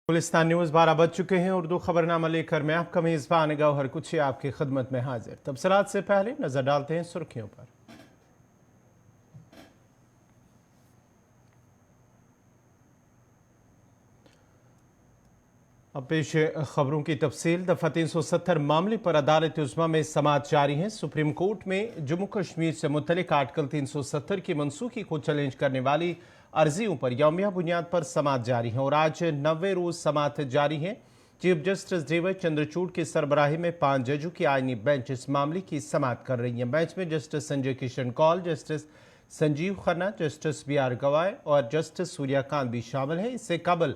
Gulistan news 12 बज चुके हैं। उर्दू खबरनामा लेकर मैं आपका मेज़बान गौहर कुछी आपकी खिदमत में हाजिर। तफसीलात से पहले नजर डालते हैं सुर्खियों पर। अब पेश खबरों की तफसील। दफ़ा 370 मामले पर अदालत उज़्मा में समाअत जारी है। सुप्रीम कोर्ट में जम्मू कश्मीर से मुतल्लिक आर्टिकल 370 की मनसूखी को चैलेंज करने वाली अर्जियों पर यौमिया बुनियाद पर समाअत जारी है और आज 90वें रोज़ समाअत जारी है। चीफ जस्टिस डीवाई चंद्रचूड़ की सरबराही में 5 जजों की आईनी बेंच इस मामले की समाअत कर रही है। बेंच में justice Sanjay Kishan Kaul, justice Sanjiv Khanna, justice B R Gavai और जस्टिस सूर्यकांत भी शामिल हैं। इससे कबल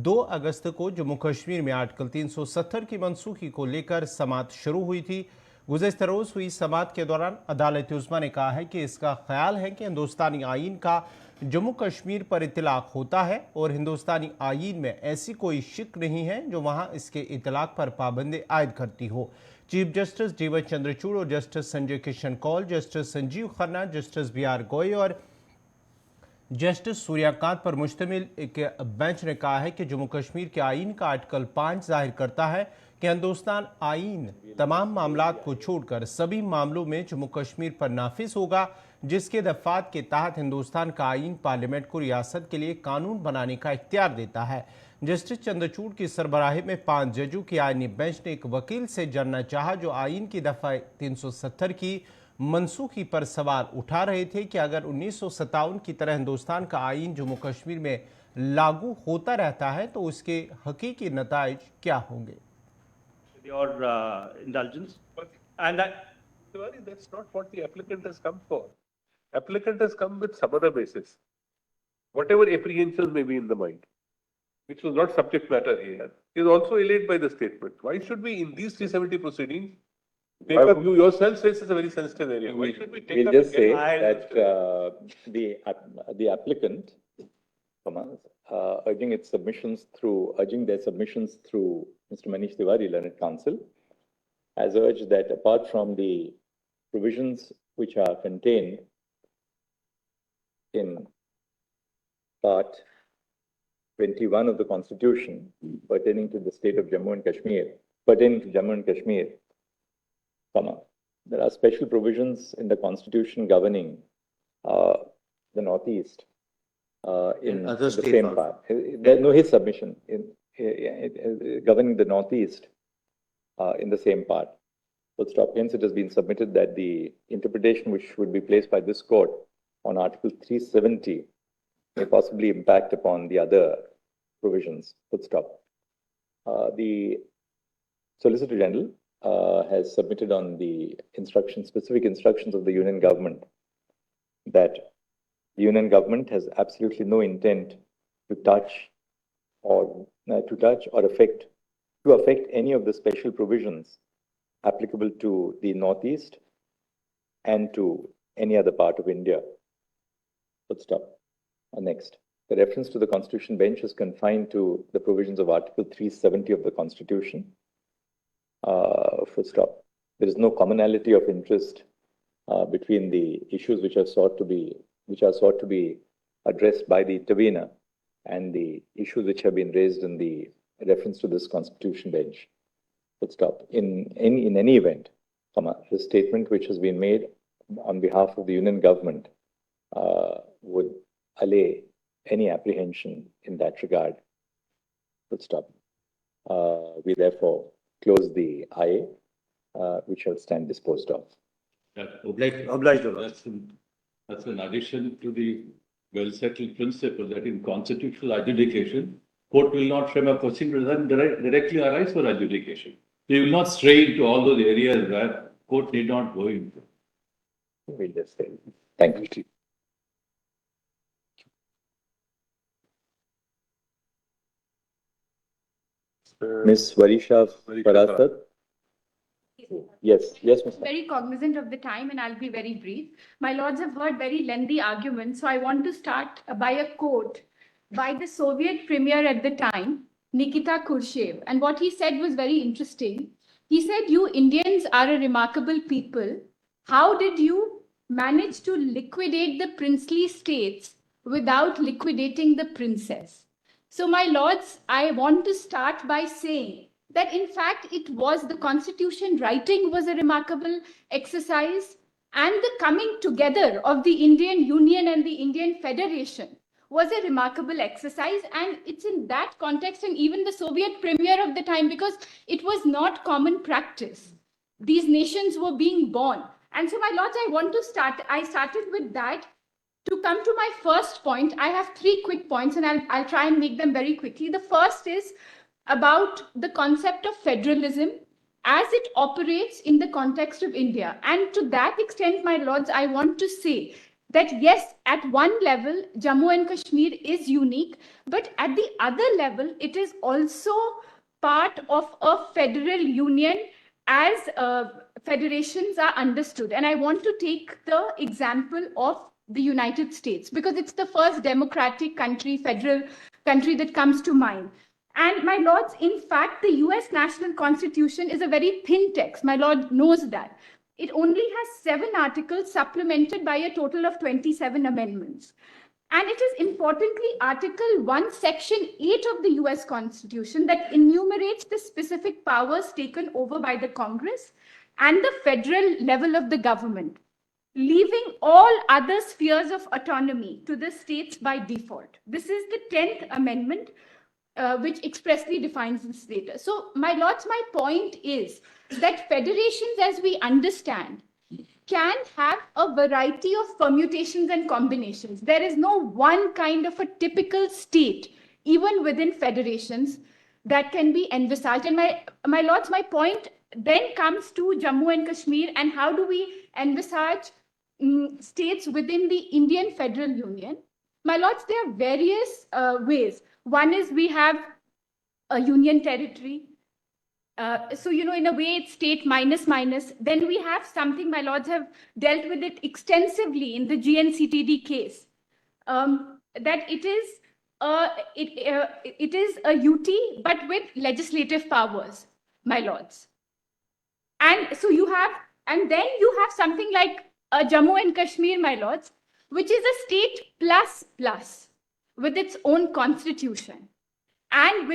2 अगस्त को जम्मू कश्मीर में आर्टिकल 370 की मनसूखी को लेकर समाअत शुरू हुई थी। गुज़श्ता रोज़ हुई समाअत के दौरान अदालत उज़्मा ने कहा है कि इसका ख्याल है कि हिंदुस्तानी आईन का जम्मू कश्मीर पर इतलाक़ होता है और हिंदुस्तानी आईन में ऐसी कोई शिक नहीं है जो वहाँ इसके इतलाक़ पर पाबंदी आयद करती हो। चीफ जस्टिस डीवाई चंद्रचूड़ और justice Sanjay Kishan Kaul, justice Sanjiv Khanna, justice B R Gavai और जस्टिस सूर्यकांत पर मुश्तमिल एक बेंच ने कहा है कि जम्मू कश्मीर के आईन का आर्टिकल 5 जाहिर करता है कि हिंदुस्तान आईन तमाम मामलात को छोड़कर सभी मामलों में जम्मू कश्मीर पर नाफिज होगा, जिसके दफात के तहत हिंदुस्तान का आईन पार्लियामेंट को रियासत के लिए कानून बनाने का इख्तियार देता है। जस्टिस चंद्रचूड़ की सरबराही में 5 जजों की आईनी बेंच ने एक वकील से जानना चाहा जो आईन की दफा 370 की मनसूखी पर सवाल उठा रहे थे कि अगर 1957 की तरह हिंदुस्तान का आईन जम्मू कश्मीर में लागू होता रहता है तो उसके हकीकी नताइज क्या होंगे। Your indulgence, and that's not what the applicant has come for. Applicant has come with some other basis, whatever apprehensions may be in the mind, which was not subject matter here, is also allayed by the statement. Why should we, in these 370 proceedings, take up? You yourself says it's a very sensitive area. Why should we take up? We'll just say that the applicant, urging their submissions through Mr. Manish Tiwari, Learned Counsel, has urged that apart from the provisions which are contained in Part 21 of the Constitution pertaining to the state of Jammu and Kashmir, there are special provisions in the Constitution governing the Northeast in the same part. His submission governing the Northeast in the same part. Full stop. Hence, it has been submitted that the interpretation which would be placed by this court on Article 370 may possibly impact upon the other provisions. Full stop. The Solicitor General has submitted on the specific instructions of the Union Government that the Union Government has absolutely no intent to touch or affect any of the special provisions applicable to the Northeast and to any other part of India. Full stop. Next. The reference to the Constitution bench is confined to the provisions of Article 370 of the Constitution. Full stop. There is no commonality of interest between the issues which are sought to be addressed by the intervener and the issues which have been raised in the reference to this Constitution bench. Full stop. In any event, the statement which has been made on behalf of the Union Government would allay any apprehension in that regard. Full stop. We therefore close the IA, which shall stand disposed of. That's an addition to the well-settled principle that in constitutional adjudication, court will not frame a question directly arise for adjudication. They will not stray into all those areas where court need not go into. We'll just say thank you. Ms. Varisha Parasat. Yes, Mr. Very cognizant of the time, and I'll be very brief. My lords have heard very lengthy arguments, so I want to start by a quote by the Soviet premier at the time, Nikita Khrushchev. And what he said was very interesting. He said, "You Indians are a remarkable people. How did you manage to liquidate the princely states without liquidating the princess?" So, my lords, I want to start by saying that in fact it was the constitution writing was a remarkable exercise, and the coming together of the Indian Union and the Indian Federation was a remarkable exercise. And it's in that context, and even the Soviet premier of the time, because it was not common practice. These nations were being born. And so, my lords, I started with that. To come to my first point, I have 3 quick points, and I'll try and make them very quickly. The first is about the concept of federalism as it operates in the context of India. And to that extent, my lords, I want to say that yes, at one level, Jammu and Kashmir is unique, but at the other level, it is also part of a federal union as federations are understood. And I want to take the example of the United States, because it's the first democratic country, federal country that comes to mind. And my lords, in fact, the US National Constitution is a very thin text. My lord knows that. It only has 7 articles supplemented by a total of 27 amendments. And it is importantly Article 1, Section 8 of the US Constitution that enumerates the specific powers taken over by the Congress and the federal level of the government, leaving all other spheres of autonomy to the states by default. This is the 10th Amendment, which expressly defines this status. So, my lords, my point is that federations, as we understand, can have a variety of permutations and combinations. There is no one kind of a typical state, even within federations, that can be envisaged. And my lords, my point then comes to Jammu and Kashmir, and how do we envisage states within the Indian Federal Union. My lords, there are various ways. One is we have a union territory. So, in a way, it's state minus. Then we have something, my lords have dealt with it extensively in the GNCTD case, that it is a UT, but with legislative powers, my lords. And so then you have something like Jammu and Kashmir, my lords, which is a state plus with its own constitution. And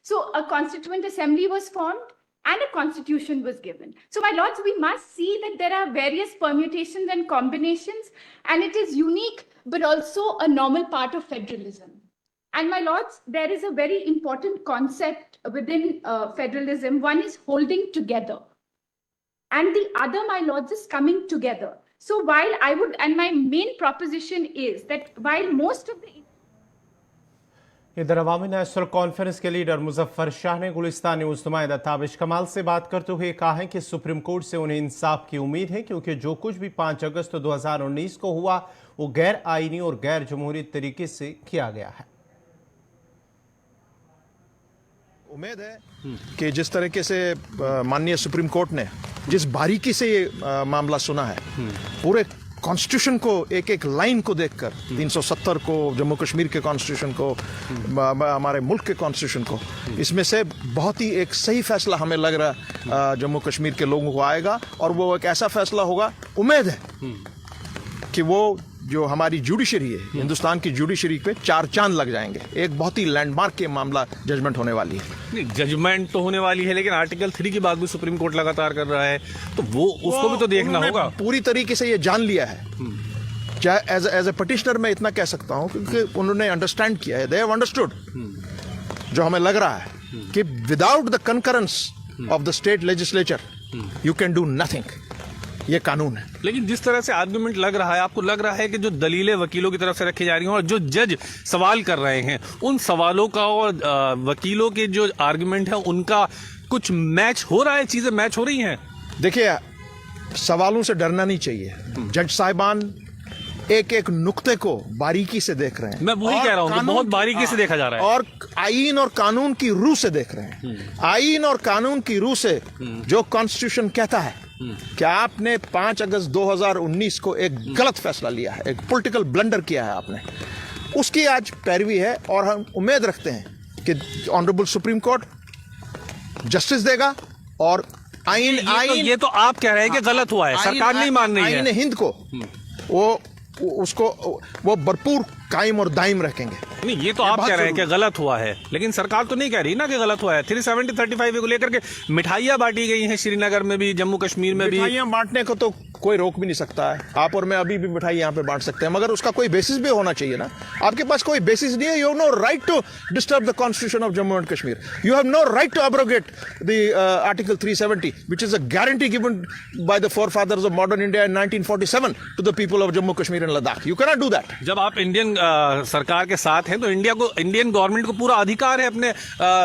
so a constituent assembly was formed and a constitution was given. So, my lords, we must see that there are various permutations and combinations, and it is unique, but also a normal part of federalism. And my lords, there is a very important concept within federalism. One is holding together, and the other, my lords, is coming together. So while my main proposition is that while most of the इधर अवामी national conference के leader Muzaffar Shah ने Gulistan news नुमाइंदा ताबिश कमाल से बात करते हुए कहा है कि सुप्रीम कोर्ट से उन्हें इंसाफ की उम्मीद है, क्योंकि जो कुछ भी 5 अगस्त 2019 को हुआ वो गैर आईनी और गैर जमहूरी तरीके से किया गया है। उम्मीद है कि जिस तरीके से माननीय सुप्रीम कोर्ट ने जिस बारीकी से ये मामला सुना है, पूरे कॉन्स्टिट्यूशन को एक एक लाइन को देखकर 370 को, जम्मू कश्मीर के कॉन्स्टिट्यूशन को, हमारे मुल्क के कॉन्स्टिट्यूशन को, इसमें से बहुत ही एक सही फैसला हमें लग रहा जम्मू कश्मीर के लोगों को आएगा। और वो एक ऐसा फैसला होगा, उम्मीद है कि वो जो हमारी जुडिशरी है, हिंदुस्तान की जुडिशरी पे 4 चांद लग जाएंगे। एक बहुत ही लैंडमार्क के मामला जजमेंट होने वाली है। जजमेंट तो होने वाली है, लेकिन आर्टिकल 3 की बात भी सुप्रीम कोर्ट लगातार कर रहा है, तो वो उसको भी तो देखना होगा। पूरी तरीके से ये जान लिया है। चाहे एज ए पिटिशनर मैं इतना कह सकता हूं, क्योंकि उन्होंने अंडरस्टैंड किया है, दे हैव अंडरस्टूड। जो हमें लग रहा है कि without the concurrence of the state legislature you can do nothing. ये कानून है। लेकिन जिस तरह से आर्गुमेंट लग रहा है, आपको लग रहा है कि जो दलीलें वकीलों की तरफ से रखी जा रही हैं और जो जज सवाल कर रहे हैं, उन सवालों का और वकीलों के जो आर्गुमेंट है उनका कुछ मैच हो रहा है, चीजें मैच हो रही हैं? देखिए, सवालों से डरना नहीं चाहिए। जज साहिबान एक एक नुक्ते को बारीकी से देख रहे हैं। मैं वही कह रहा हूं, तो बहुत बारीकी से देखा जा रहा है और आईन और कानून की रूह से देख रहे हैं। आईन और कानून की रूह से जो कॉन्स्टिट्यूशन कहता है कि आपने 5 अगस्त 2019 को एक गलत फैसला लिया है, एक पॉलिटिकल ब्लंडर किया है आपने, उसकी आज पैरवी है। और हम उम्मीद रखते हैं कि ऑनरेबल सुप्रीम कोर्ट जस्टिस देगा और ये तो आप कह रहे हैं कि गलत हुआ है, सरकार नहीं मान रही है। आईन हिंद को वो उसको वो भरपूर कायम और दायम रखेंगे। नहीं, ये तो आप कह रहे हैं कि गलत हुआ है, लेकिन सरकार तो नहीं कह रही ना कि गलत हुआ है। 370-35 को लेकर के मिठाइयां बांटी गई हैं श्रीनगर में भी, जम्मू कश्मीर में भी। मिठाइयां बांटने को तो कोई रोक भी नहीं सकता है। आप और मैं अभी भी मिठाई यहाँ पे बांट सकते हैं, मगर उसका कोई बेसिस भी होना चाहिए ना। आपके पास कोई बेसिस नहीं है। You have no right to disturb the constitution of Jammu and Kashmir. You have no right to abrogate the article 370 which is a guarantee given by the forefathers of modern India in 1947 to the people of Jammu Kashmir and Ladakh. You cannot do that. जब आप Indian सरकार के साथ हैं तो Indian government को पूरा अधिकार है अपने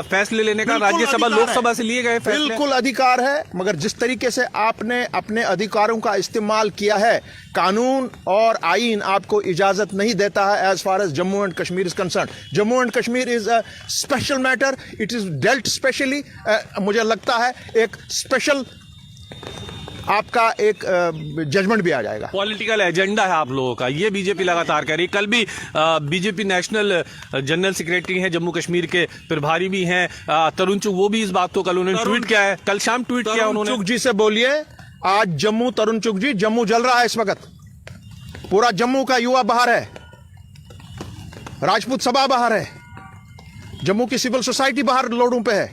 फैसले लेने का। बिल्कुल राज्यसभा अधिकार लोकसभा है। से लिए गए फैसले। बिल्कुल अधिकार है, मगर जिस तरीके से आपने अपने अधिकारों का इस्तेमाल किया है, कानून और आईन आपको इजाजत नहीं देता है as far as Jammu and Kashmir is concern. Jammu and Kashmir is a special matter, it is dealt specially. मुझे लगता है एक स्पेशल आपका एक जजमेंट भी आ जाएगा। पॉलिटिकल एजेंडा है आप लोगों का, ये बीजेपी लगातार कह रही है। कल भी बीजेपी नेशनल जनरल सेक्रेटरी हैं, जम्मू कश्मीर के प्रभारी भी हैं तरुण चुग, वो भी इस बात को कल उन्होंने ट्वीट किया है, कल शाम ट्वीट किया उन्होंने। चुग जी से बोलिए, आज जम्मू, तरुण चुग जी, जम्मू जल रहा है इस वक्त। पूरा जम्मू का युवा बाहर है, राजपूत सभा बाहर है, जम्मू की सिविल सोसाइटी बाहर लोडों पे है,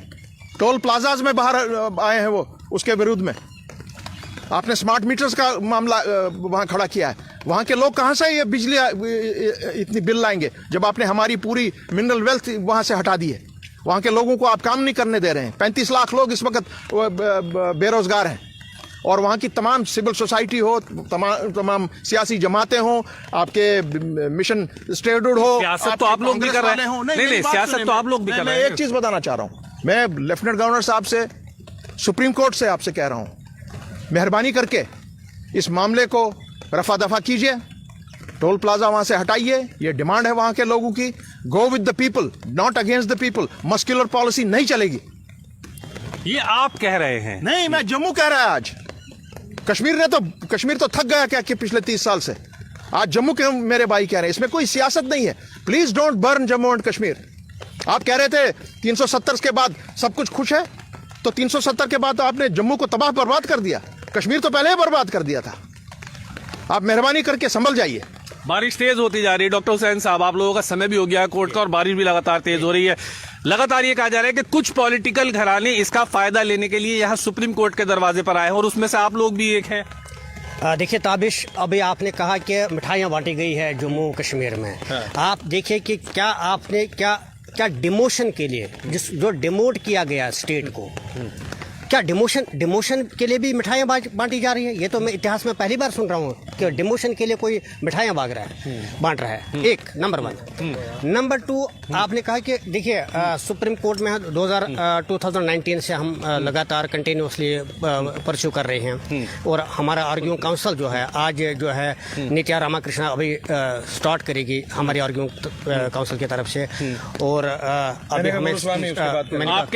टोल प्लाजाज में बाहर आए हैं वो उसके विरुद्ध में। आपने स्मार्ट मीटर्स का मामला वहां खड़ा किया है। वहां के लोग कहां से ये बिजली इतनी बिल लाएंगे जब आपने हमारी पूरी मिनरल वेल्थ वहां से हटा दी है। वहां के लोगों को आप काम नहीं करने दे रहे हैं। 35 लाख लोग इस वक्त बेरोजगार हैं, और वहां की तमाम सिविल सोसाइटी हो, तमाम सियासी जमातें हो, आपके मिशन स्टेटहुड हो, सियासत तो आप लोग भी कर रहे हैं। नहीं, सियासत तो आप लोग भी कर रहे हैं। मैं एक चीज बताना चाह रहा हूं, मैं लेफ्टिनेंट गवर्नर साहब से, सुप्रीम कोर्ट से आपसे कह रहा हूं, मेहरबानी करके इस मामले को रफा दफा कीजिए, टोल प्लाजा वहां से हटाइए। ये डिमांड है वहां के लोगों की। Go with the people, not against the people. Muscular policy नहीं चलेगी। ये आप कह रहे हैं? नहीं, मैं जम्मू कह रहा है आज। कश्मीर तो थक गया क्या कि पिछले 30 साल से। आज जम्मू के मेरे भाई कह रहे हैं, इसमें कोई सियासत नहीं है। Please don't burn Jammu and Kashmir. आप कह रहे थे 370 के बाद सब कुछ खुश है, तो 370 के बाद तो आपने जम्मू को तबाह बर्बाद कर दिया। कश्मीर तो पहले ही बर्बाद कर दिया था। आप मेहरबानी करके संभल जाइए। बारिश तेज होती जा रही है डॉक्टर हुसैन साहब, आप लोगों का समय भी हो गया है कोर्ट का, और बारिश भी लगातार तेज हो रही है। लगातार ये कहा जा रहा है कि कुछ पॉलिटिकल घराने इसका फायदा लेने के लिए यहाँ सुप्रीम कोर्ट के दरवाजे पर आए हैं, और उसमें से आप लोग भी एक हैं। देखिए ताबिश, अभी आपने कहा कि मिठाइयाँ बांटी गई है जम्मू कश्मीर में। आप देखिए कि क्या आपने क्या डिमोशन के लिए जो डिमोट किया गया स्टेट को, क्या डिमोशन के लिए भी मिठाइयाँ बांटी जा रही है? ये तो मैं इतिहास में पहली बार सुन रहा हूँ कि डिमोशन के लिए कोई मिठाइयाँ बांट रहा है। एक नंबर 1। नंबर 2, आपने कहा कि देखिए सुप्रीम कोर्ट में 2019 से हम लगातार कंटिन्यूसली परस्यू कर रहे हैं, और हमारा आर्ग्यूइंग काउंसिल जो है आज जो है नित्या रामाकृष्णा अभी स्टार्ट करेगी हमारी आर्ग्यूइंग काउंसिल की तरफ से। और अभी हमें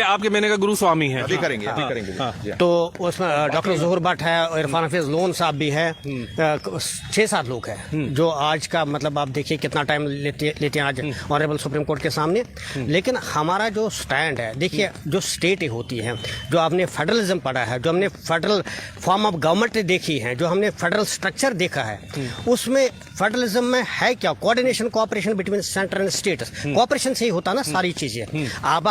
आपके मैंने का गुरु स्वामी है, अभी करेंगे। तो उसमें डॉक्टर ज़ोहर भट्ट है, इरफान हफीज लोन साहब भी है, 6-7 लोग हैं जो आज का मतलब आप देखिए कितना टाइम लेते हैं आज ऑनरेबल सुप्रीम कोर्ट के सामने। लेकिन हमारा जो स्टैंड है, देखिए जो स्टेट होती है, जो आपने फेडरलिज्म पढ़ा है, जो हमने फेडरल फॉर्म ऑफ गवर्नमेंट देखी है, जो हमने फेडरल स्ट्रक्चर देखा है, उसमें फेडरलिज्म में है क्या? Coordination, cooperation between centre and states. Cooperation से ही होता ना सारी चीजें। आप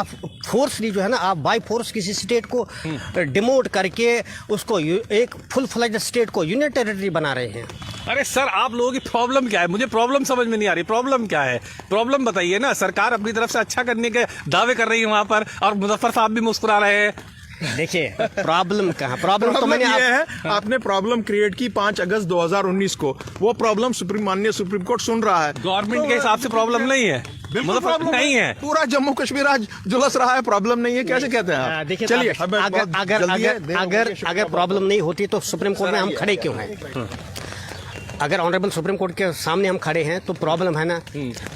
फोर्सली जो है ना, आप बाय फोर्स किसी स्टेट को डिमोट करके उसको एक फुल फ्लेज्ड स्टेट को यूनियन टेरिटरी बना रहे हैं। अरे सर, आप लोगों की प्रॉब्लम क्या है? मुझे प्रॉब्लम समझ में नहीं आ रही। प्रॉब्लम क्या है? प्रॉब्लम बताइए ना। सरकार अपनी तरफ से अच्छा करने के दावे कर रही है वहां पर, और मुजफ्फर साहब भी मुस्कुरा रहे हैं। देखिए प्रॉब्लम कहाँ, प्रॉब्लम तो मैंने आपने प्रॉब्लम क्रिएट की 5 अगस्त 2019 को। वो प्रॉब्लम माननीय सुप्रीम कोर्ट सुन रहा है। गवर्नमेंट के हिसाब से प्रॉब्लम नहीं है, प्रॉब्लम नहीं है। पूरा जम्मू कश्मीर आज जुलस रहा है, प्रॉब्लम नहीं है, कैसे कहते हैं आप? देखिए चलिए, अगर प्रॉब्लम नहीं होती तो सुप्रीम कोर्ट में हम खड़े क्यों हैं? अगर ऑनरेबल सुप्रीम कोर्ट के सामने हम खड़े हैं तो प्रॉब्लम है ना।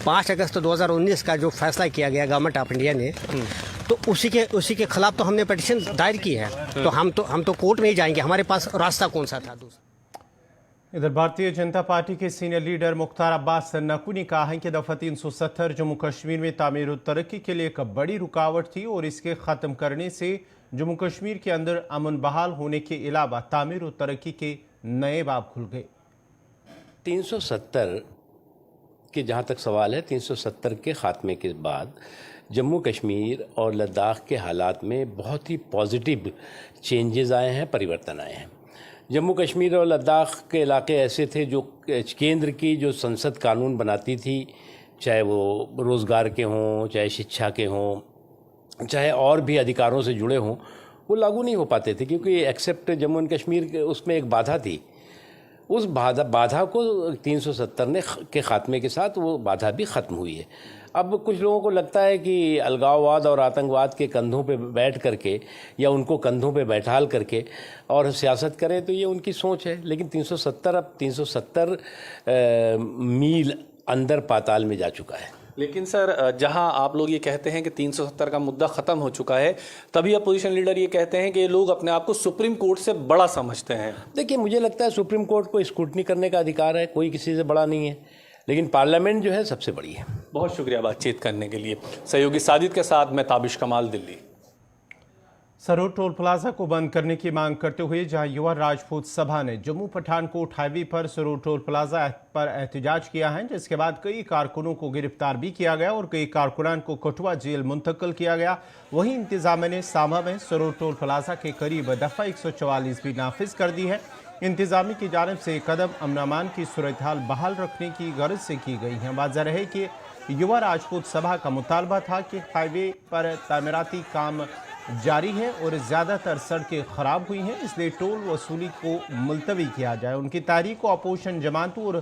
5 अगस्त 2019 का जो फैसला किया गया गवर्नमेंट ऑफ इंडिया ने, तो उसी के खिलाफ तो हमने पिटीशन दायर की है। तो हम तो कोर्ट में ही जाएंगे, हमारे पास रास्ता कौन सा था दूसरा? इधर भारतीय जनता पार्टी के सीनियर लीडर मुख्तार अब्बास नकवी ने कहा है कि दफा 370 जम्मू कश्मीर में तामीर और तरक्की के लिए एक बड़ी रुकावट थी, और इसके खत्म करने से जम्मू कश्मीर के अंदर अमन बहाल होने के अलावा तामीर और तरक्की के नए बाब खुल गए। 370 के जहाँ तक सवाल है, 370 के ख़ात्मे के बाद जम्मू कश्मीर और लद्दाख के हालात में बहुत ही पॉजिटिव चेंजेस आए हैं, परिवर्तन आए हैं। जम्मू कश्मीर और लद्दाख के इलाके ऐसे थे जो केंद्र की जो संसद कानून बनाती थी, चाहे वो रोज़गार के हों, चाहे शिक्षा के हों, चाहे और भी अधिकारों से जुड़े हों, वो लागू नहीं हो पाते थे क्योंकि एक्सेप्ट जम्मू एंड कश्मीर के उसमें एक बाधा थी। उस बाधा को 370 के ख़ात्मे के साथ वो बाधा भी ख़त्म हुई है। अब कुछ लोगों को लगता है कि अलगाववाद और आतंकवाद के कंधों पे बैठ करके या उनको कंधों पे बैठाल करके और सियासत करें, तो ये उनकी सोच है। लेकिन 370 मील अंदर पाताल में जा चुका है। लेकिन सर, जहां आप लोग ये कहते हैं कि 370 का मुद्दा ख़त्म हो चुका है, तभी अपोजिशन लीडर ये कहते हैं कि ये लोग अपने आप को सुप्रीम कोर्ट से बड़ा समझते हैं। देखिए, मुझे लगता है सुप्रीम कोर्ट को स्क्रूटनी करने का अधिकार है, कोई किसी से बड़ा नहीं है, लेकिन पार्लियामेंट जो है सबसे बड़ी है। बहुत शुक्रिया बातचीत करने के लिए। सहयोगी साजिद के साथ मैं ताबिश कमाल, दिल्ली। सरोद टोल प्लाजा को बंद करने की मांग करते हुए जहां युवा राजपूत सभा ने जम्मू पठानकोट हाईवे पर सरोद टोल प्लाजा पर एहतजाज किया है, जिसके बाद कई कारकुनों को गिरफ्तार भी किया गया और कई कारकुनान को कठुआ जेल मुंतकिल किया गया। वहीं इंतजामिया ने सांबा में सरोद टोल प्लाजा के करीब दफा 144 भी नाफिज कर दी है। इंतजामिया की जानिब से कदम अमन अमान की सूरत हाल बहाल रखने की गर्ज से की गई है। वाज़ह है कि युवा राजपूत सभा का मुतालबा था कि हाईवे पर तामीराती काम जारी है और ज़्यादातर सड़कें ख़राब हुई हैं, इसलिए टोल वसूली को मुलतवी किया जाए। उनकी तहरीक को अपोजिशन जमातों और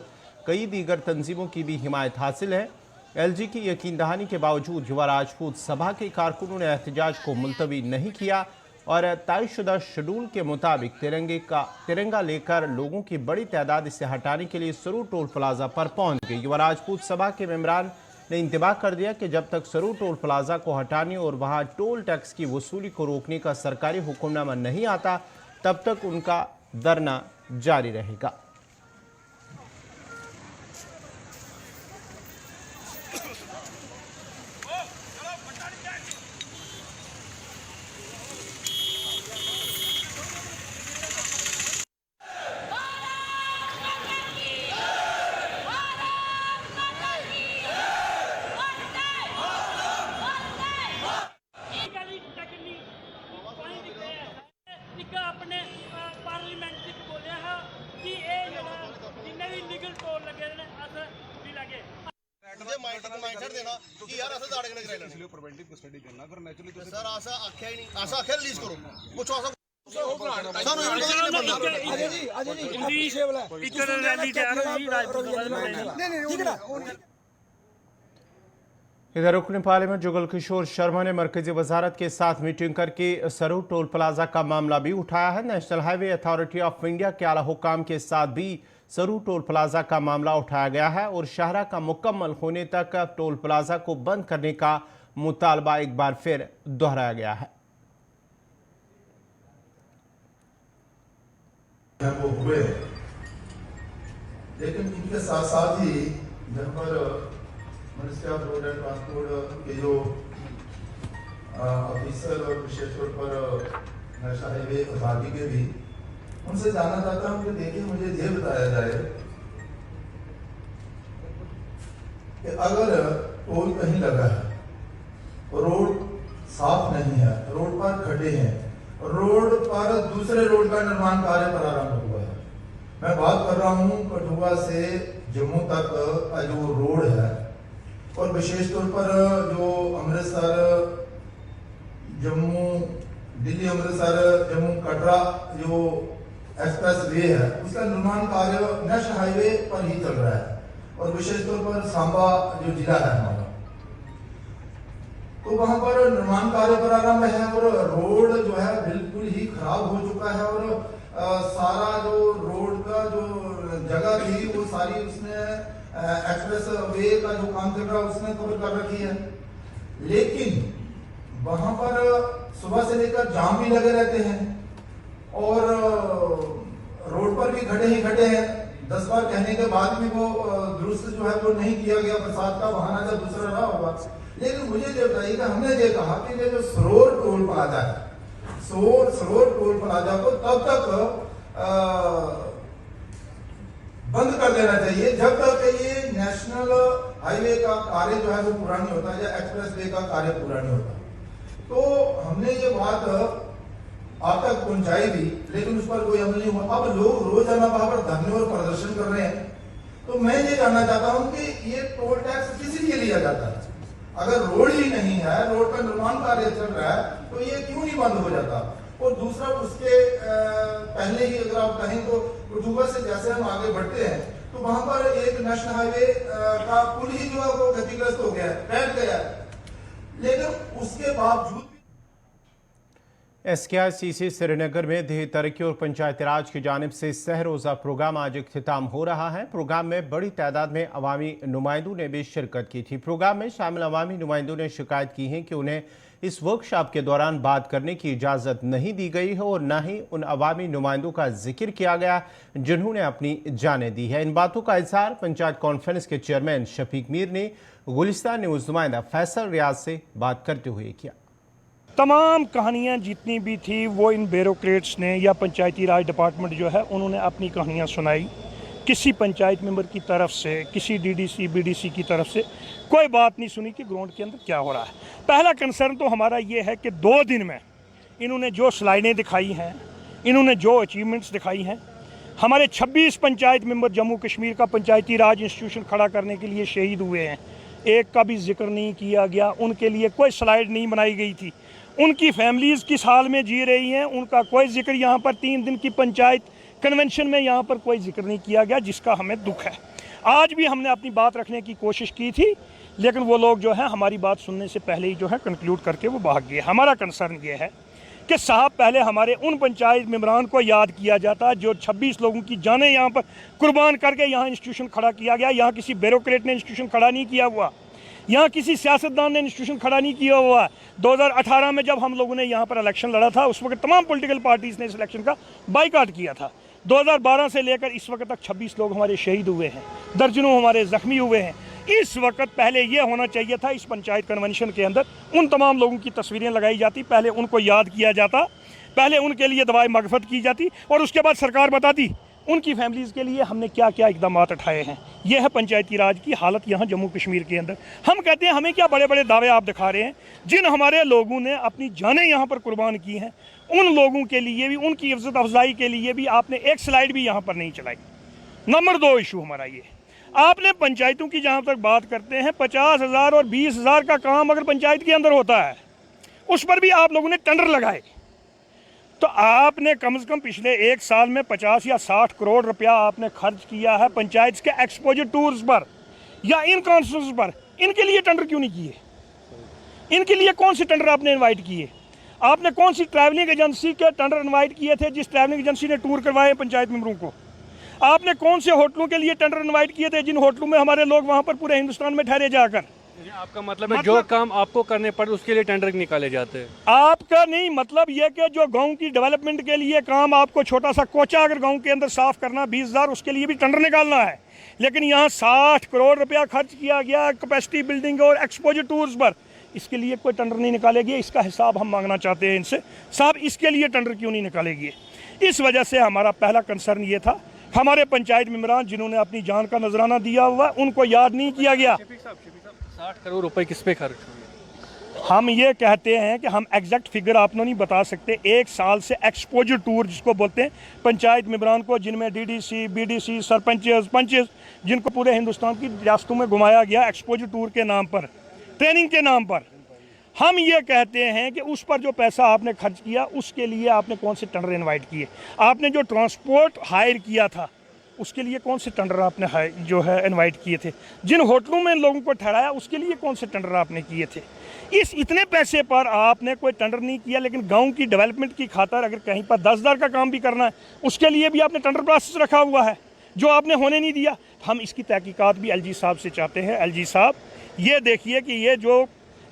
कई दीगर तंजीमों की भी हिमायत हासिल है। LG की यकीन दहानी के बावजूद युवा राजपूत सभा के कारकुनों ने एहतजाज को मुलतवी नहीं किया और तयशुदा शेड्यूल के मुताबिक तिरंगा लेकर लोगों की बड़ी तादाद इसे हटाने के लिए सरोद टोल प्लाजा पर पहुंच गई। युवा राजपूत सभा के मेंबरान ने इंतबाह कर दिया कि जब तक सरोद टोल प्लाजा को हटाने और वहां टोल टैक्स की वसूली को रोकने का सरकारी हुक्मनामा नहीं आता, तब तक उनका धरना जारी रहेगा। अपने पार्लीमेंट बोलिया है कि ये जिन्ने भी लीगल टोल लगे ने अस भी लगे माइंडसेट देना कि यार अस दाड़े कने कराइना इसलिए प्रिवेंटिव कस्टडी करना पर नेचुरली तो सर आसा आख्या ही नहीं, आसा आख्या रिलीज करो कुछ आसा ਸਾਨੂੰ ਇੱਕ ਰੈਲੀ ਤਿਆਰ ਹੋਈ ਰਾਜਪੂਤ ਠੀਕ ਹੈ ਨਾ। इधर रुकन पार्लियामेंट जुगल किशोर शर्मा ने मरकजी वजारत के साथ मीटिंग करके सरोद टोल प्लाजा का मामला भी उठाया है। National highway authority of India के आला हुकाम के साथ भी सरोद टोल प्लाजा का मामला उठाया गया है और शाहरा का मुकम्मल होने तक टोल प्लाजा को बंद करने का मुतालबा एक बार फिर दोहराया गया है। वो हुए, लेकिन इनके साथ साथ ही जहाँ पर ministry of road and transport के जो ऑफिसर और विशेष तौर पर नेशनल हाईवे अथॉरिटी के भी उनसे जानना चाहता हूँ कि देखिए मुझे ये बताया जाए कि अगर टोल कहीं लगा है, रोड साफ नहीं है, रोड पर खड्डे हैं, रोड पर दूसरे रोड का निर्माण कार्य प्रारंभ हुआ है। मैं बात कर रहा हूँ कठुआ से जम्मू तक का जो रोड है और विशेष तौर पर जो अमृतसर जम्मू दिल्ली अमृतसर जम्मू कटरा जो एक्सप्रेस वे है उसका निर्माण कार्य नेशनल हाईवे पर ही चल रहा है और विशेष तौर पर सांबा जो जिला है हमारा, तो वहां पर निर्माण कार्य प्रारंभ है और रोड जो है बिल्कुल ही खराब हो चुका है और सारा जो रोड का जो जगह थी वो सारी उसने एक्सप्रेस वे का जो काम चल रहा है उसने कवर कर रखी है। लेकिन वहां पर सुबह से लेकर जाम भी लगे रहते हैं और रोड पर भी खड़े ही खड़े हैं। 10 बार कहने के बाद भी वो दुरुस्त जो है वो नहीं किया गया, बरसात का बहाना जब दूसरा रहा होगा। लेकिन मुझे ये बताइए कि हमने ये कहा कि ये जो सरोद टोल प्लाजा है, सरोद टोल प्लाजा को तब तक बंद कर देना चाहिए जब तक ये नेशनल हाईवे का कार्य जो है वो पूरा नहीं होता या एक्सप्रेस वे का कार्य पूरा नहीं होता। तो हमने ये बात आप तक पहुंचाई भी, लेकिन उस पर कोई अमल नहीं हुआ। अब लोग रोजाना वहां पर धरने और प्रदर्शन कर रहे हैं। तो मैं ये जानना चाहता हूं कि ये टोल टैक्स किस लिए लिया जाता है? अगर रोड ही नहीं है, रोड का निर्माण कार्य चल रहा है, तो ये क्यों नहीं बंद हो जाता? और दूसरा, उसके पहले ही अगर आप कहें तो अक्टूबर से जैसे हम आगे बढ़ते हैं तो वहां पर एक नेशनल हाईवे का पुल ही जो है वो क्षतिग्रस्त हो गया है, बैठ गया है, लेकिन उसके बावजूद SKICC श्रीनगर में देह तरक्की और पंचायती राज की जानिब से सह रोज़ा प्रोग्राम आज इख्तिताम हो रहा है। प्रोग्राम में बड़ी तादाद में अवामी नुमाइंदों ने भी शिरकत की थी। प्रोग्राम में शामिल अवामी नुमाइंदों ने शिकायत की है कि उन्हें इस वर्कशॉप के दौरान बात करने की इजाज़त नहीं दी गई है और न ही उन अवामी नुमाइंदों का जिक्र किया गया जिन्होंने अपनी जानें दी है। इन बातों का इजहार पंचायत कॉन्फ्रेंस के चेयरमैन शफीक मीर ने गुलिस्तान न्यूज़ नुमाइंदा फैसल रियाज से बात करते हुए किया। तमाम कहानियाँ जितनी भी थी वो इन ब्यूरोक्रेट्स ने या पंचायती राज डिपार्टमेंट जो है उन्होंने अपनी कहानियाँ सुनाई। किसी पंचायत मेंबर की तरफ से, किसी DDC BDC की तरफ से कोई बात नहीं सुनी कि ग्राउंड के अंदर क्या हो रहा है। पहला कंसर्न तो हमारा ये है कि 2 दिन में इन्होंने जो स्लाइडें दिखाई हैं, इन्होंने जो अचीवमेंट्स दिखाई हैं, हमारे 26 पंचायत मेंबर जम्मू कश्मीर का पंचायती राज इंस्टीट्यूशन खड़ा करने के लिए शहीद हुए हैं, एक का भी जिक्र नहीं किया गया। उनके लिए कोई स्लाइड नहीं बनाई गई थी। उनकी फैमिलीज़ किस हाल में जी रही हैं, उनका कोई जिक्र यहाँ पर 3 दिन की पंचायत कन्वेंशन में यहाँ पर कोई जिक्र नहीं किया गया, जिसका हमें दुख है। आज भी हमने अपनी बात रखने की कोशिश की थी, लेकिन वो लोग जो है हमारी बात सुनने से पहले ही जो है कंक्लूड करके वो भाग गए। हमारा कंसर्न ये है कि साहब पहले हमारे उन पंचायत मेंबरान को याद किया जाता जो 26 लोगों की जानें यहाँ पर कुर्बान करके यहाँ इंस्टीट्यूशन खड़ा किया गया। यहाँ किसी ब्यूरोक्रेट ने इंस्टीट्यूशन खड़ा नहीं किया हुआ, यहाँ किसी सियासतदान ने इंस्टीट्यूशन खड़ा नहीं किया हुआ। 2018 में जब हम लोगों ने यहाँ पर इलेक्शन लड़ा था, उस वक्त तमाम पॉलिटिकल पार्टीज़ ने इस इलेक्शन का बाइकाट किया था। 2012 से लेकर इस वक्त तक 26 लोग हमारे शहीद हुए हैं, दर्जनों हमारे जख्मी हुए हैं। इस वक्त पहले ये होना चाहिए था, इस पंचायत कन्वेंशन के अंदर उन तमाम लोगों की तस्वीरें लगाई जाती, पहले उनको याद किया जाता, पहले उनके लिए दवाई मगफरत की जाती और उसके बाद सरकार बताती उनकी फैमिलीज़ के लिए हमने क्या क्या इकदाम उठाए हैं। यह है पंचायती राज की हालत यहाँ जम्मू कश्मीर के अंदर। हम कहते हैं हमें क्या बड़े बड़े दावे आप दिखा रहे हैं। जिन हमारे लोगों ने अपनी जानें यहाँ पर कुर्बान की हैं, उन लोगों के लिए भी, उनकी इज्जत अफजाई के लिए भी आपने एक स्लाइड भी यहाँ पर नहीं चलाई। नंबर 2 इशू हमारा ये, आपने पंचायतों की जहाँ तक बात करते हैं 50,000 और 20,000 का काम अगर पंचायत के अंदर होता है, उस पर भी आप लोगों ने टेंडर लगाए, तो आपने कम से कम पिछले 1 साल में 50 या 60 करोड़ रुपया आपने खर्च किया है पंचायत के एक्सपोजर टूर्स पर या इन कॉन्फ्रेंस पर। इनके लिए टेंडर क्यों नहीं किए? इनके लिए कौन से टेंडर आपने इनवाइट किए? आपने कौन सी ट्रैवलिंग एजेंसी के टेंडर इनवाइट किए थे जिस ट्रैवलिंग एजेंसी ने टूर करवाए पंचायत मेंबरों को? आपने कौन से होटलों के लिए टेंडर इनवाइट किए थे जिन होटलों में हमारे लोग वहाँ पर पूरे हिंदुस्तान में ठहरे जाकर? आपका मतलब है जो काम आपको करने पड़े उसके लिए टेंडर निकाले जाते हैं? आपका नहीं, मतलब यह कि जो गांव की डेवलपमेंट के लिए काम, आपको छोटा सा कोचा अगर गांव के अंदर साफ करना 20,000, उसके लिए भी टेंडर निकालना है। लेकिन यहाँ 60 करोड़ रुपया खर्च किया गया कैपेसिटी बिल्डिंग और एक्सपोजर टूर्स पर, इसके लिए कोई टेंडर नहीं निकाले गए। इसका हिसाब हम मांगना चाहते हैं इनसे, साहब इसके लिए टेंडर क्यों नहीं निकाले गए? इस वजह से हमारा पहला कंसर्न ये था, हमारे पंचायत मेंबरान जिन्होंने अपनी जान का नजराना दिया हुआ उनको याद नहीं किया गया। 60 करोड़ रुपए किस पे खर्च हुए? हम ये कहते हैं कि हम एग्जैक्ट फिगर आपको नहीं बता सकते। 1 साल से एक्सपोजर टूर जिसको बोलते हैं पंचायत मेंबरान को, जिनमें DDC BDC सरपंचेस पंचेस, जिनको पूरे हिंदुस्तान की रियासतों में घुमाया गया एक्सपोजर टूर के नाम पर, ट्रेनिंग के नाम पर, हम ये कहते हैं कि उस पर जो पैसा आपने खर्च किया उसके लिए आपने कौन से टेंडर इनवाइट किए? आपने जो ट्रांसपोर्ट हायर किया था उसके लिए कौन से टेंडर आपने जो है इनवाइट किए थे? जिन होटलों में लोगों को ठहराया उसके लिए कौन से टेंडर आपने किए थे? इस इतने पैसे पर आपने कोई टेंडर नहीं किया, लेकिन गांव की डेवलपमेंट की खातर अगर कहीं पर 10,000 का काम भी करना है उसके लिए भी आपने टेंडर प्रोसेस रखा हुआ है, जो आपने होने नहीं दिया। हम इसकी तहकीकात भी LG साहब से चाहते हैं। LG साहब ये देखिए कि ये जो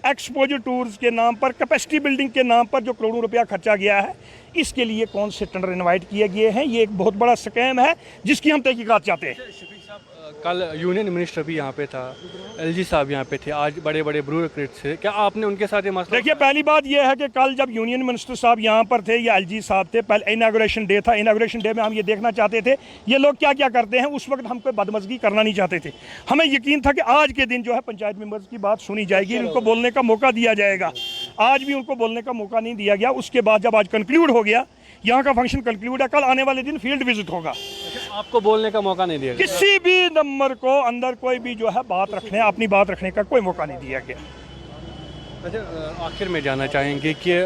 एक्सपोजर टूर्स के नाम पर, कैपेसिटी बिल्डिंग के नाम पर जो करोड़ों रुपया खर्चा गया है, इसके लिए कौन से टेंडर इनवाइट किए गए हैं? ये एक बहुत बड़ा स्कैम है जिसकी हम तहकीकात चाहते हैं। शफीक साहब, कल यूनियन मिनिस्टर भी यहाँ पे था, एलजी साहब यहाँ पे थे, आज बड़े बड़े ब्यूरोक्रेट्स थे, क्या आपने उनके साथ ये मसला? देखिए, पहली बात यह है कि कल जब यूनियन मिनिस्टर साहब यहाँ पर थे या एलजी साहब थे, पहले इनागुरेशन डे था, इनागुरेशन डे में हम ये देखना चाहते थे ये लोग क्या क्या करते हैं। उस वक्त हम कोई बदमज़गी करना नहीं चाहते थे, हमें यकीन था कि आज के दिन जो है पंचायत मेंबर्स की बात सुनी जाएगी, उनको बोलने का मौका दिया जाएगा। आज भी उनको बोलने का मौका नहीं दिया गया। उसके बाद जब आज कंक्लूड हो गया, यहाँ का फंक्शन कंक्लूड है, कल आने वाले दिन फील्ड विजिट होगा। आपको बोलने का मौका नहीं दिया गया? किसी भी नंबर को अंदर कोई भी जो है बात रखने, अपनी बात रखने का कोई मौका नहीं दिया गया। अच्छा, आखिर में जानना चाहेंगे कि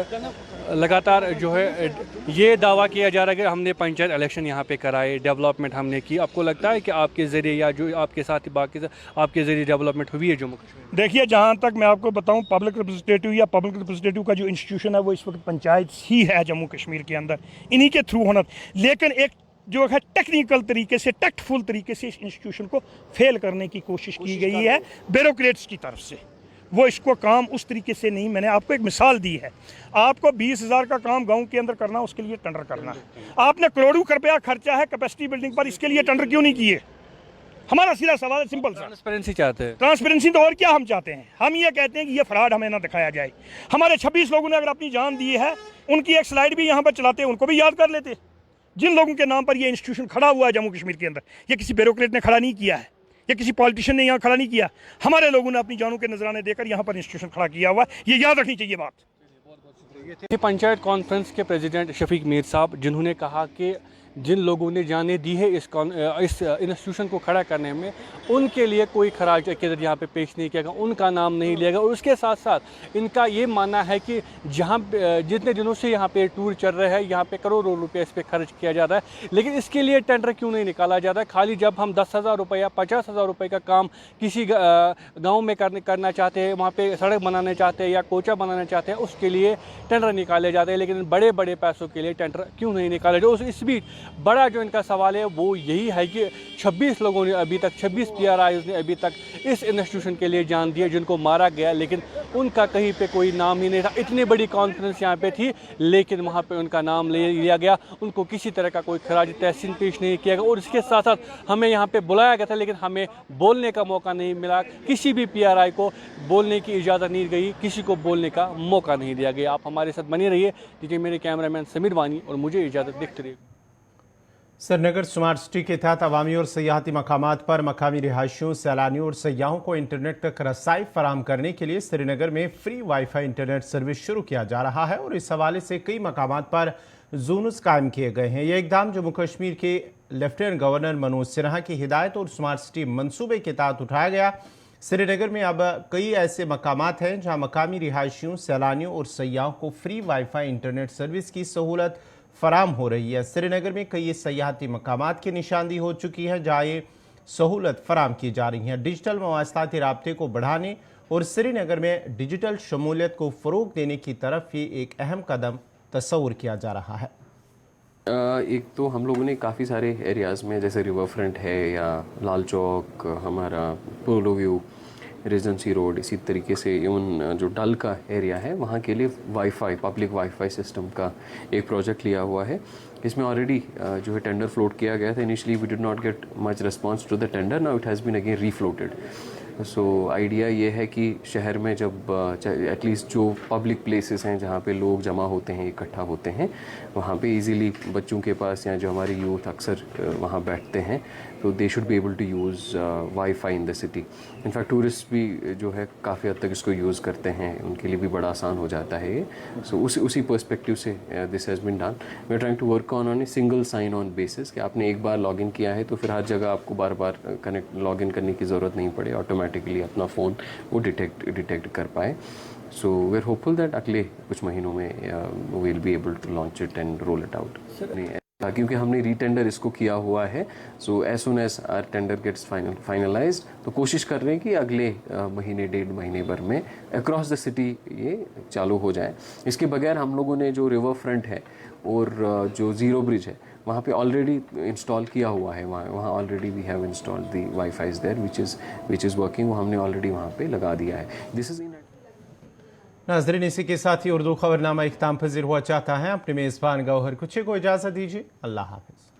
लगातार जो है ये दावा किया जा रहा है कि हमने पंचायत इलेक्शन यहाँ पे कराए, डेवलपमेंट हमने की। आपको लगता है कि आपके ज़रिए या जो आपके साथ बाकी आपके ज़रिए डेवलपमेंट हुई है जम्मू कश्मीर? देखिए, जहाँ तक मैं आपको बताऊँ, पब्लिक रिप्रेजेंटेटिव या पब्लिक रिप्रेजेंटेटिव का जो इंस्टीट्यूशन है वो इस वक्त पंचायत ही है जम्मू कश्मीर के अंदर, इन्हीं के थ्रू होना। लेकिन एक जो है टेक्निकल तरीके से, टैक्टफुल तरीके से इस इंस्टीट्यूशन को फेल करने की कोशिश की गई है ब्यूरोक्रेट्स की तरफ से। वो इसको काम उस तरीके से नहीं, मैंने आपको एक मिसाल दी है, आपको 20,000 का काम गांव के अंदर करना, उसके लिए टेंडर करना है। आपने करोड़ों रुपया खर्चा है कैपेसिटी बिल्डिंग पर, इसके लिए टेंडर क्यों नहीं किए? हमारा सीधा सवाल है, सिंपल सा। ट्रांसपेरेंसी चाहते हैं। ट्रांसपेरेंसी तो और क्या हम चाहते हैं? हम ये कहते हैं कि ये फ्रॉड हमें ना दिखाया जाए। हमारे 26 लोगों ने अगर अपनी जान दी है, उनकी एक स्लाइड भी यहाँ पर चलाते, उनको भी याद कर लेते। जिन लोगों के नाम पर ये इंस्टीट्यूशन खड़ा हुआ है जम्मू कश्मीर के अंदर, ये किसी ब्यूरोक्रेट ने खड़ा नहीं किया है, ये किसी पॉलिटिशियन ने यहाँ खड़ा नहीं किया, हमारे लोगों ने अपनी जानों के नजराने देकर यहाँ पर इंस्टीट्यूशन खड़ा किया हुआ है। ये याद रखनी चाहिए बात। ये पंचायत कॉन्फ्रेंस के प्रेसिडेंट शफीक मीर साहब, जिन्होंने कहा कि जिन लोगों ने जाने दी है इस इंस्टीट्यूशन को खड़ा करने में, उनके लिए कोई खराज अकीदत यहाँ पे पेश नहीं किया गया, उनका नाम नहीं लिया गया। और उसके साथ साथ इनका ये मानना है कि जहाँ जितने दिनों से यहाँ पे टूर चल रहा है, यहाँ पे करोड़ों रुपए इस पर खर्च किया जा रहा है, लेकिन इसके लिए टेंडर क्यों नहीं निकाला जाता है? खाली जब हम 10,000 रुपये या 50,000 रुपये का काम किसी गाँव में करना चाहते हैं, वहाँ पर सड़क बनाना चाहते हैं या कोचा बनाना चाहते हैं, उसके लिए टेंडर निकाले जाते हैं, लेकिन बड़े बड़े पैसों के लिए टेंडर क्यों नहीं निकाले जाते? इस बीच बड़ा जो इनका सवाल है वो यही है कि 26 लोगों ने अभी तक, 26 PRIs ने अभी तक इस इंस्टीट्यूशन के लिए जान दिया, जिनको मारा गया, लेकिन उनका कहीं पे कोई नाम ही नहीं था। इतनी बड़ी कॉन्फ्रेंस यहाँ पे थी, लेकिन वहाँ पे उनका नाम ले लिया गया, उनको किसी तरह का कोई खराज तहसीन पेश नहीं किया गया। और इसके साथ साथ हमें यहाँ पे बुलाया गया था, लेकिन हमें बोलने का मौका नहीं मिला, किसी भी PRI को बोलने की इजाज़त नहीं गई, किसी को बोलने का मौका नहीं दिया गया। आप हमारे साथ बने रहिए। दीजिए मेरे कैमरामैन समीर वानी और मुझे इजाज़त, देखते रहिए। श्रीनगर स्मार्ट सिटी के तहत अवामी और सयाहती मकामात पर मकामी रिहायशियों, सैलानियों और सयाहों को इंटरनेट तक रसाई फराम करने के लिए श्रीनगर में फ्री वाईफाई इंटरनेट सर्विस शुरू किया जा रहा है और इस हवाले से कई मकामात पर जोन्स कायम किए गए हैं। यह इकदाम जम्मू कश्मीर के लेफ्टिनेंट गवर्नर मनोज सिन्हा की हिदायत और स्मार्ट सिटी मनसूबे के तहत उठाया गया। श्रीनगर में अब कई ऐसे मकामात हैं जहां मकामी रिहायशियों, सैलानियों और सयाहों को फ्री वाईफाई इंटरनेट सर्विस की सहूलत फराम हो रही है। श्रीनगर में कई सयाहती मकामात की निशानदी हो चुकी है जहाँ ये सहूलत फराम की जा रही है। डिजिटल मवासलाती राब्ते को बढ़ाने और श्रीनगर में डिजिटल शमूलियत को फ़रोग देने की तरफ ही एक अहम कदम तस्वुर किया जा रहा है। एक तो हम लोगों ने काफ़ी सारे एरियाज़ में, जैसे रिवर फ्रंट है या लाल चौक, हमारा पोलो व्यू, रेजेंसी रोड, इसी तरीके से इवन जो डल का एरिया है वहाँ के लिए वाईफाई, पब्लिक वाईफाई सिस्टम का एक प्रोजेक्ट लिया हुआ है। इसमें ऑलरेडी जो है टेंडर फ्लोट किया गया था। Initially we did not get much response to the tender, now it has been again refloated. So idea ये है कि शहर में जब एटलीस्ट जो पब्लिक प्लेसेस हैं जहाँ पे लोग जमा होते हैं, इकट्ठा होते हैं, वहाँ पे इजीली बच्चों के पास या जो हमारे यूथ अक्सर वहाँ बैठते हैं, तो they should be able to use wifi in the city. In fact tourist भी जो है काफ़ी हद तक इसको यूज़ करते हैं, उनके लिए भी बड़ा आसान हो जाता है ये। सो उसी पर्सपेक्टिव से this has been done. We are trying to work on a single sign on basis कि आपने एक बार लॉगिन किया है तो फिर हर जगह आपको बार बार लॉगिन करने की ज़रूरत नहीं पड़े, ऑटोमेटिकली अपना फ़ोन वो डिटेक्ट कर पाए। So we are hopeful that अगले कुछ महीनों में we will be able to launch it and roll it out. क्योंकि हमने रीटेंडर इसको किया हुआ है, so as soon as our tender gets finalised, तो कोशिश कर रहे हैं कि अगले महीने, 1.5 महीने भर में अक्रॉस द सिटी ये चालू हो जाए। इसके बगैर हम लोगों ने जो रिवर फ्रंट है और जो ज़ीरो ब्रिज है वहाँ पे ऑलरेडी इंस्टॉल किया हुआ है। वहाँ already we have installed the WiFis there which is working. वो हमने ऑलरेडी वहाँ पे लगा दिया है। दिस इज़ नाज़रीन, इसी के साथ ही उर्दू खबरनामा इख्तिताम पज़ीर हुआ चाहता है। अपने मेज़बान गौहर कुछ को इजाज़त दीजिए। अल्लाह हाफ़िज़।